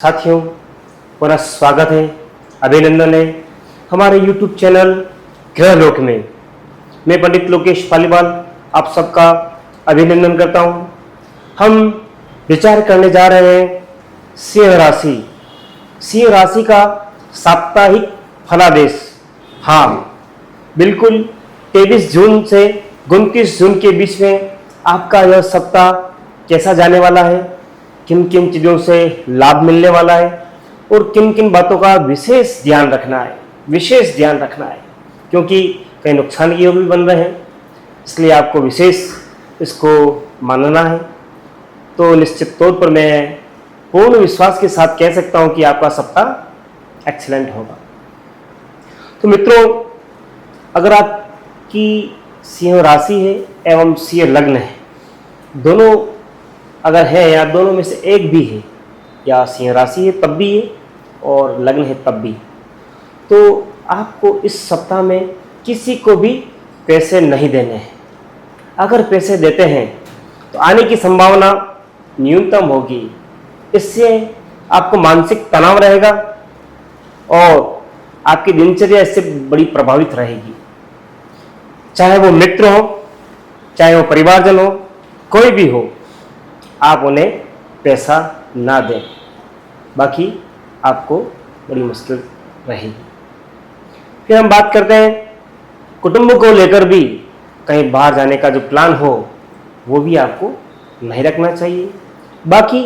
साथियों, पुनः स्वागत है, अभिनंदन है हमारे YouTube चैनल ग्रहलोक में। मैं पंडित लोकेश पालीवाल आप सबका अभिनंदन करता हूं। हम विचार करने जा रहे हैं सिंह राशि। सिंह राशि का साप्ताहिक फलादेश। हाँ, बिल्कुल 23 जून से 29 जून के बीच में आपका यह सप्ताह कैसा जाने वाला है, किन किन चीज़ों से लाभ मिलने वाला है और किन किन बातों का विशेष ध्यान रखना है, क्योंकि कई नुकसान के योग भी बन रहे हैं, इसलिए आपको विशेष इसको मानना है। तो निश्चित तौर पर मैं पूर्ण विश्वास के साथ कह सकता हूं कि आपका सप्ताह एक्सीलेंट होगा। तो मित्रों, अगर आपकी सिंह राशि है एवं सिंह लग्न है, दोनों अगर है या दोनों में से एक भी है, या सिंह राशि है तब भी है और लग्न है तब भी, तो आपको इस सप्ताह में किसी को भी पैसे नहीं देने हैं। अगर पैसे देते हैं तो आने की संभावना न्यूनतम होगी। इससे आपको मानसिक तनाव रहेगा और आपकी दिनचर्या इससे बड़ी प्रभावित रहेगी। चाहे वो मित्र हो, चाहे वो परिवारजन हो, कोई भी हो, आप उन्हें पैसा ना दें, बाकी आपको बड़ी मुश्किल रहेगी। फिर हम बात करते हैं कुटुंब को लेकर भी कहीं बाहर जाने का जो प्लान हो वो भी आपको नहीं रखना चाहिए। बाकी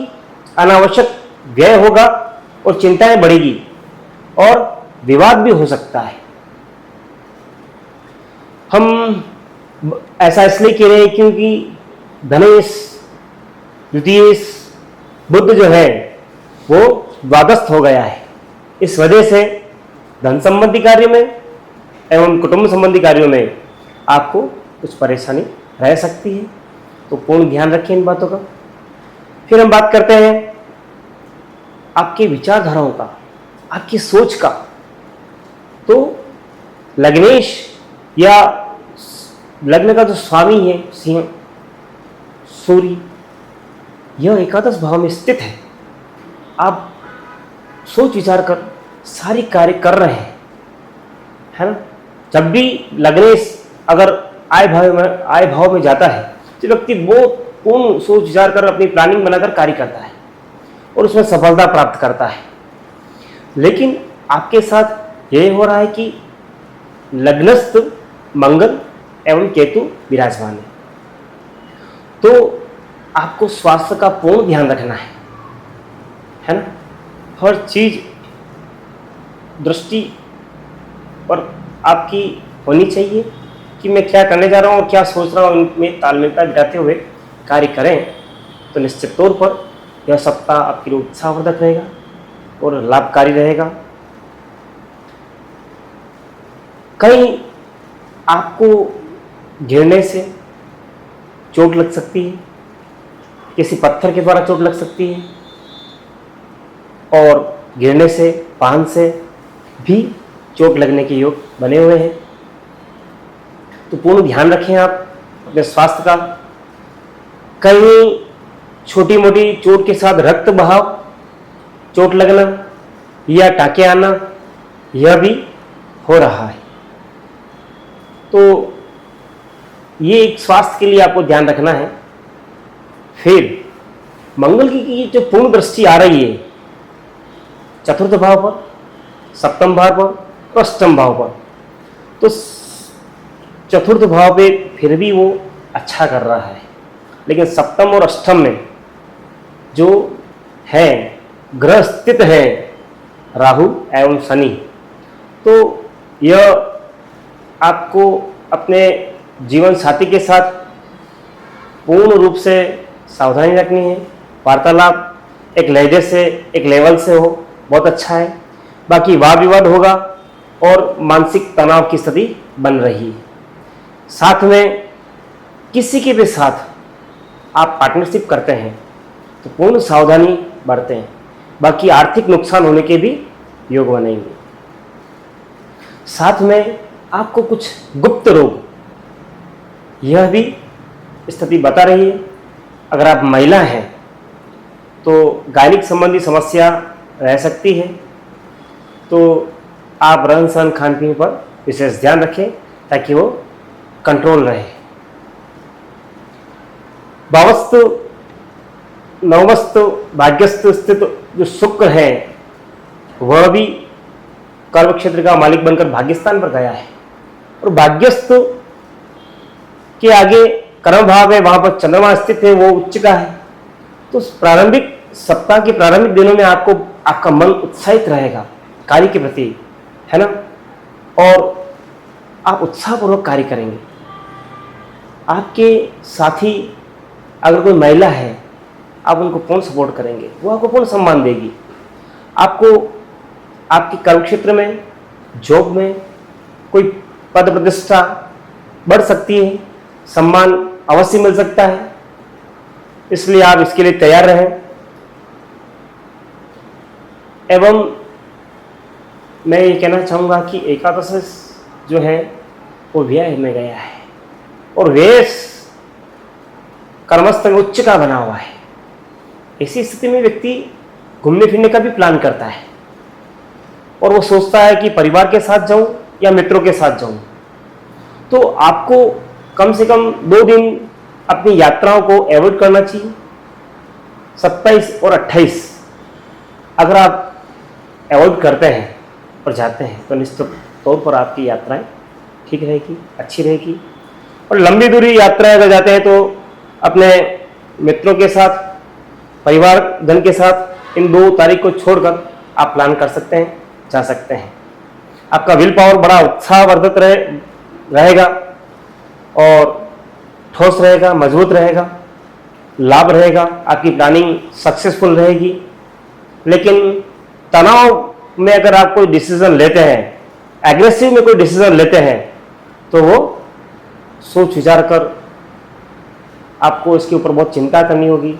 अनावश्यक व्यय होगा और चिंताएं बढ़ेगी और विवाद भी हो सकता है। हम ऐसा इसलिए कह रहे हैं क्योंकि धनेश द्वितीय बुध जो है वो द्वादस्थ हो गया है। इस वजह से धन संबंधी कार्य में एवं कुटुंब संबंधी कार्यों में आपको कुछ परेशानी रह सकती है, तो पूर्ण ध्यान रखें इन बातों का। फिर हम बात करते हैं आपकी विचारधाराओं का, आपकी सोच का। तो लग्नेश या लग्न का जो स्वामी है सिंह सूर्य, यह एकादश भाव में स्थित है। आप सोच विचार कर सारी कार्य कर रहे हैं, है ना। जब भी लग्नेश अगर आय भाव में जाता है तो व्यक्ति वो पूर्ण सोच विचार कर अपनी प्लानिंग बनाकर कार्य करता है और उसमें सफलता प्राप्त करता है। लेकिन आपके साथ यह हो रहा है कि लग्नस्थ मंगल एवं केतु विराजमान है, तो आपको स्वास्थ्य का पूर्ण ध्यान रखना है ना। हर चीज दृष्टि पर आपकी होनी चाहिए कि मैं क्या करने जा रहा हूँ और क्या सोच रहा हूँ, उनमें तालमेलता बिठाते हुए कार्य करें, तो निश्चित तौर पर यह सप्ताह आपके लिए उत्साहवर्धक रहेगा और लाभकारी रहेगा। कहीं आपको गिरने से चोट लग सकती है, किसी पत्थर के द्वारा चोट लग सकती है, और गिरने से पान से भी चोट लगने के योग बने हुए हैं। तो पूर्ण ध्यान रखें आप अपने स्वास्थ्य का। कहीं छोटी मोटी चोट के साथ रक्त बहाव, चोट लगना या टाँके आना, यह भी हो रहा है। तो ये एक स्वास्थ्य के लिए आपको ध्यान रखना है। फिर मंगल की जो पूर्ण दृष्टि आ रही है चतुर्थ भाव पर, सप्तम भाव पर और अष्टम भाव पर, तो चतुर्थ भाव पे फिर भी वो अच्छा कर रहा है, लेकिन सप्तम और अष्टम में जो है ग्रह स्थित है राहु एवं शनि, तो यह आपको अपने जीवन साथी के साथ पूर्ण रूप से सावधानी रखनी है। वार्तालाप एक लहजे से, एक लेवल से हो, बहुत अच्छा है। बाकी वाद विवाद होगा और मानसिक तनाव की स्थिति बन रही है। साथ में किसी के भी साथ आप पार्टनरशिप करते हैं तो पूर्ण सावधानी बरतें, बाकी आर्थिक नुकसान होने के भी योग बनेंगे। साथ में आपको कुछ गुप्त रोग, यह भी स्थिति बता रही है। अगर आप महिला हैं तो गायनिक संबंधी समस्या रह सकती है। तो आप रहन सहन खान पीन पर विशेष ध्यान रखें ताकि वो कंट्रोल रहे। भावस्तु नवमस्तु भाग्यस्तु स्थित जो शुक्र है वह भी कर्म क्षेत्र का मालिक बनकर भाग्यस्थान पर गया है, और भाग्यस्तु के आगे कर्म भाव है, वहां पर चंद्रमा स्थित है, वो उच्च का है। तो प्रारंभिक सप्ताह के प्रारंभिक दिनों में आपका मन उत्साहित रहेगा कार्य के प्रति, है ना, और आप उत्साहपूर्वक कार्य करेंगे। आपके साथी अगर कोई महिला है, आप उनको पूर्ण सपोर्ट करेंगे, वो आपको पूर्ण सम्मान देगी। आपको आपके कार्यक्षेत्र में, जॉब में कोई पद प्रतिष्ठा बढ़ सकती है, सम्मान अवश्य मिल सकता है, इसलिए आप इसके लिए तैयार रहें। एवं मैं ये कहना चाहूँगा कि एकादश जो है वो व्यय में गया है, और व्यय कर्मस्थ में उच्च का बना हुआ है। ऐसी स्थिति में व्यक्ति घूमने फिरने का भी प्लान करता है, और वो सोचता है कि परिवार के साथ जाऊं या मित्रों के साथ जाऊं। तो आपको कम से कम 2 दिन अपनी यात्राओं को अवॉइड करना चाहिए। 27 और 28 अगर आप अवॉइड करते हैं और जाते हैं तो निश्चित तौर पर आपकी यात्राएं ठीक रहेगी, अच्छी रहेगी। और लंबी दूरी यात्राएं अगर जाते हैं तो अपने मित्रों के साथ, परिवार जन के साथ इन 2 तारीख को छोड़कर आप प्लान कर सकते हैं, जा सकते हैं। आपका विल पावर बड़ा उत्साहवर्धक रहेगा और ठोस रहेगा, मजबूत रहेगा, लाभ रहेगा, आपकी प्लानिंग सक्सेसफुल रहेगी। लेकिन तनाव में अगर आप कोई डिसीजन लेते हैं, एग्रेसिव में कोई डिसीजन लेते हैं, तो वो सोच विचार कर आपको इसके ऊपर बहुत चिंता करनी होगी,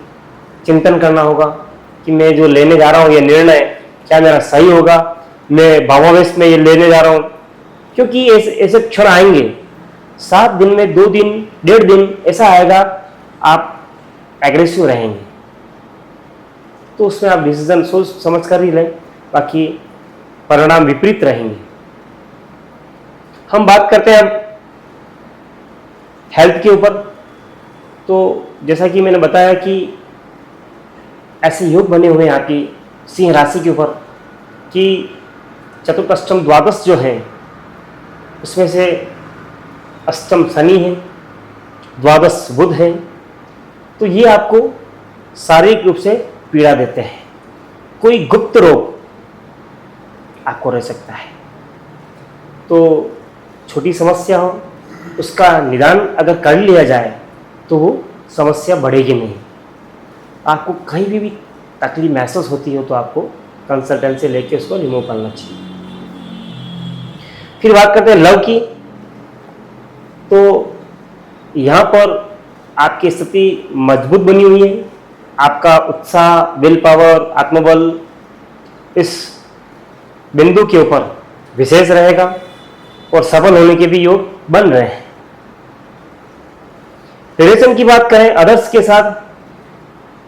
चिंतन करना होगा कि मैं जो लेने जा रहा हूँ ये निर्णय क्या मेरा सही होगा, मैं भावावेश में ये लेने जा रहा हूँ। क्योंकि ऐसे क्षण आएंगे, 7 दिन में 2 दिन, 1.5 दिन ऐसा आएगा आप एग्रेसिव रहेंगे, तो उसमें आप डिसीजन सोच समझ कर ही लें, बाकी परिणाम विपरीत रहेंगे। हम बात करते हैं अब हेल्थ के ऊपर। तो जैसा कि मैंने बताया कि ऐसे योग बने हुए हैं आपकी सिंह राशि के ऊपर कि चतुर्थ अष्टम द्वादश जो है उसमें से अष्टम शनि है, द्वादश बुध है। तो ये आपको शारीरिक रूप से पीड़ा देते हैं। कोई गुप्त रोग आपको रह सकता है, तो छोटी समस्या हो उसका निदान अगर कर लिया जाए तो वो समस्या बढ़ेगी नहीं। आपको कहीं भी तकलीफ महसूस होती हो तो आपको कंसल्टेंसी लेके उसको रिमूव करना चाहिए। फिर बात करते हैं लव की। तो यहाँ पर आपकी स्थिति मजबूत बनी हुई है। आपका उत्साह, विल पावर, आत्मबल इस बिंदु के ऊपर विशेष रहेगा और सफल होने के भी योग बन रहे हैं। रिलेशन की बात करें अदर्स के साथ,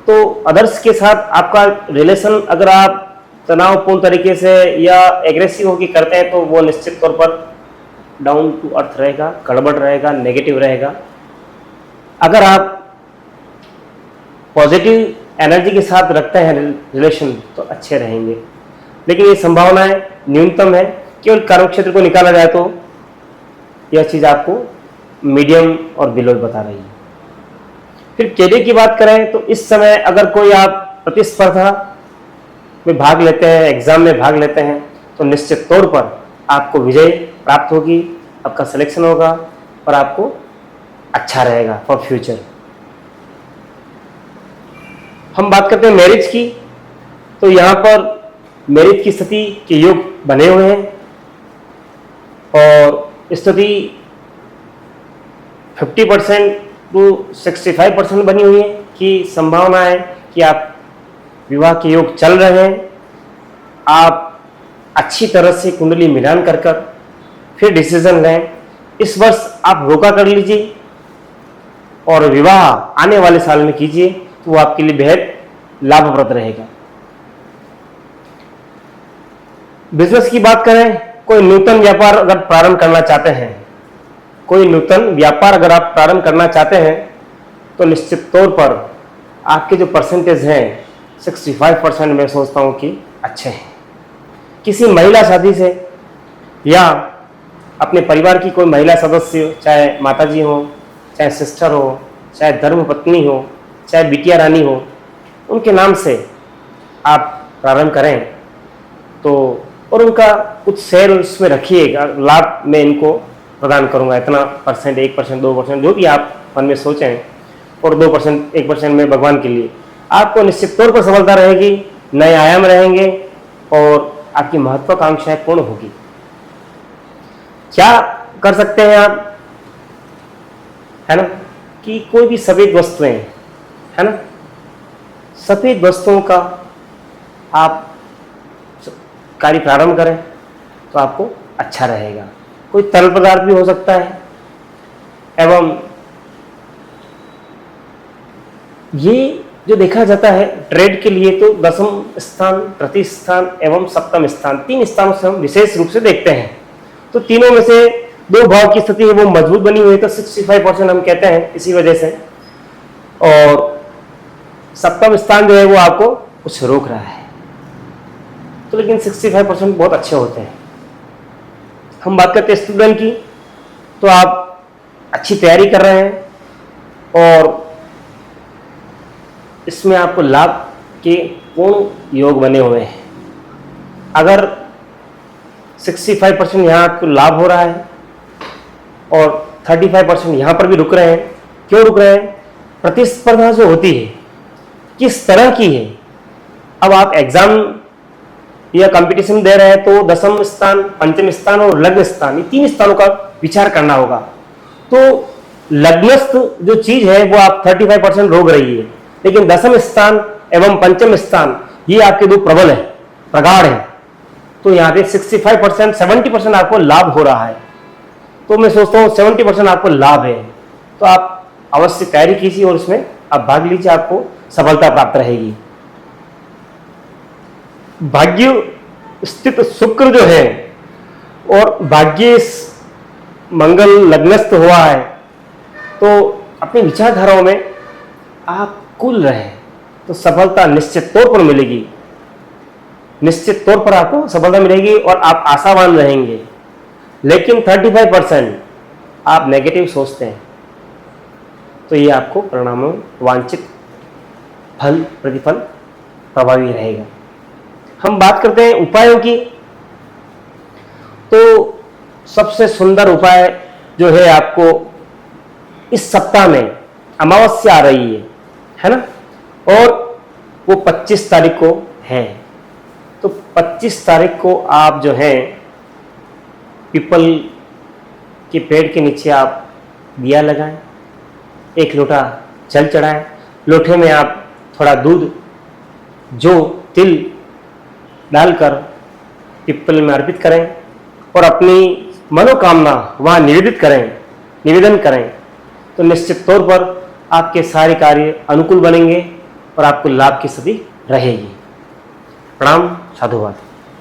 तो अदर्स के साथ आपका रिलेशन अगर आप तनावपूर्ण तरीके से या एग्रेसिव होकर करते हैं तो वो निश्चित तौर पर डाउन टू अर्थ रहेगा, गड़बड़ रहेगा, नेगेटिव रहेगा। अगर आप पॉजिटिव एनर्जी के साथ रखते हैं रिलेशन तो अच्छे रहेंगे, लेकिन ये संभावनाएं न्यूनतम है। केवल कर्म क्षेत्र को निकाला जाए तो यह चीज़ आपको मीडियम और बिलो बता रही है। फिर कैरियर की बात करें तो इस समय अगर कोई आप प्रतिस्पर्धा में भाग लेते हैं, एग्जाम में भाग लेते हैं, तो निश्चित तौर पर आपको विजय प्राप्त होगी, आपका सिलेक्शन होगा और आपको अच्छा रहेगा फॉर फ्यूचर। हम बात करते हैं मैरिज की। तो यहाँ पर मैरिज की स्थिति के योग बने हुए हैं और स्थिति 50% टू 65% बनी हुई है कि संभावना है कि आप विवाह के योग चल रहे हैं। आप अच्छी तरह से कुंडली मिलान कर फिर डिसीजन लें। इस वर्ष आप रोका कर लीजिए और विवाह आने वाले साल में कीजिए, तो वो आपके लिए बेहद लाभप्रद रहेगा। बिजनेस की बात करें, कोई नूतन व्यापार अगर प्रारंभ करना चाहते हैं, कोई नूतन व्यापार अगर आप प्रारंभ करना चाहते हैं तो निश्चित तौर पर आपके जो परसेंटेज हैं 65% मैं सोचता हूँ कि अच्छे हैं। किसी महिला साथी से या अपने परिवार की कोई महिला सदस्य, चाहे माताजी हो, चाहे सिस्टर हो, चाहे धर्मपत्नी हो, चाहे बिटिया रानी हो, उनके नाम से आप प्रारंभ करें तो, और उनका कुछ शेयर उसमें रखिएगा, लाभ मैं इनको प्रदान करूंगा, इतना परसेंट, 1%, 2%, जो भी आप मन में सोचें, और 2%, 1% में भगवान के लिए, आपको निश्चित तौर पर सफलता रहेगी, नए आयाम रहेंगे और आपकी महत्वाकांक्षाएं पूर्ण होगी। क्या कर सकते हैं आप, है ना, कि कोई भी सफेद वस्तुएं, है ना, सफेद वस्तुओं का आप कार्य प्रारंभ करें तो आपको अच्छा रहेगा। कोई तरल पदार्थ भी हो सकता है, एवं ये जो देखा जाता है ट्रेड के लिए तो 10वें स्थान, तृतीय स्थान एवं 7वें स्थान, 3 स्थानों से हम विशेष रूप से देखते हैं। तो तीनों में से 2 भाव की स्थिति है वो मजबूत बनी हुई है, तो 65% हम कहते हैं इसी वजह से। और 7वां स्थान जो है वो आपको कुछ रोक रहा है, तो लेकिन 65% बहुत अच्छे होते हैं। हम बात करते हैं स्टूडेंट की, तो आप अच्छी तैयारी कर रहे हैं और इसमें आपको लाभ के पूर्ण योग बने हुए हैं। अगर 65% यहाँ आपको लाभ हो रहा है और 35% यहाँ पर भी रुक रहे हैं, क्यों रुक रहे हैं? प्रतिस्पर्धा जो होती है किस तरह की है। अब आप एग्जाम या कंपटीशन दे रहे हैं तो 10वें स्थान, 5वें स्थान और लग्न स्थान, ये 3 स्थानों का विचार करना होगा। तो लग्नस्थ जो चीज है वो आप 35% रोक रही है, लेकिन 10वें स्थान एवं 5वें स्थान ये आपके 2 प्रबल है, प्रगाढ़ है। तो यहाँ पे 65%, 70% आपको लाभ हो रहा है। तो मैं सोचता हूँ 70% आपको लाभ है, तो आप अवश्य तैयारी कीजिए और इसमें आप भाग लीजिए, आपको सफलता प्राप्त रहेगी। भाग्य स्थित शुक्र जो है और भाग्य मंगल लग्नस्थ हुआ है, तो अपनी विचारधाराओं में आप कुल रहे तो सफलता निश्चित तौर पर मिलेगी, निश्चित तौर पर आपको सफलता मिलेगी और आप आशावान रहेंगे। लेकिन 35% आप नेगेटिव सोचते हैं तो ये आपको परिणामों वांछित फल, प्रतिफल प्रभावी रहेगा। हम बात करते हैं उपायों की, तो सबसे सुंदर उपाय जो है आपको इस सप्ताह में अमावस्या आ रही है ना, और वो 25 तारीख को है। तो 25 तारीख को आप जो है पीपल के पेड़ के नीचे आप दिया लगाएं, 1 लोटा जल चढ़ाएं, लोटे में आप थोड़ा दूध, जो तिल डालकर पिपल में अर्पित करें और अपनी मनोकामना वहाँ निवेदन करें, तो निश्चित तौर पर आपके सारे कार्य अनुकूल बनेंगे और आपको लाभ की स्थिति रहेगी। प्रणाम, साधुवाद।